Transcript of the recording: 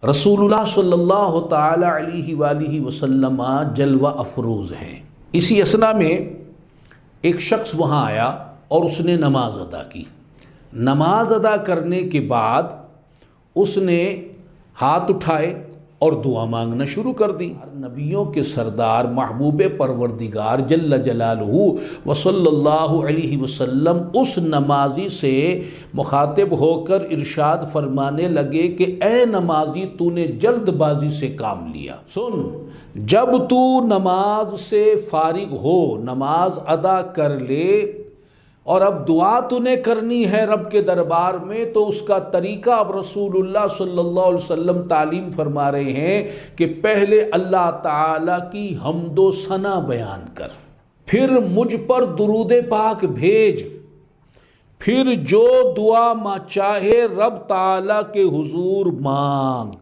رسول اللہ صلی اللہ تعالی علیہ وآلہ وسلم جلوہ افروز ہیں۔ اسی اثنا میں ایک شخص وہاں آیا اور اس نے نماز ادا کی۔ نماز ادا کرنے کے بعد اس نے ہاتھ اٹھائے اور دعا مانگنا شروع کر دی۔ نبیوں کے سردار محبوب پروردگار جل جلالہ وصلی اللہ علیہ وسلم اس نمازی سے مخاطب ہو کر ارشاد فرمانے لگے کہ اے نمازی، تو نے جلد بازی سے کام لیا۔ سن، جب تو نماز سے فارغ ہو، نماز ادا کر لے اور اب دعا تو نے کرنی ہے رب کے دربار میں، تو اس کا طریقہ اب رسول اللہ صلی اللہ علیہ وسلم تعلیم فرما رہے ہیں کہ پہلے اللہ تعالیٰ کی حمد و ثنا بیان کر، پھر مجھ پر درود پاک بھیج، پھر جو دعا چاہے رب تعالیٰ کے حضور مانگ۔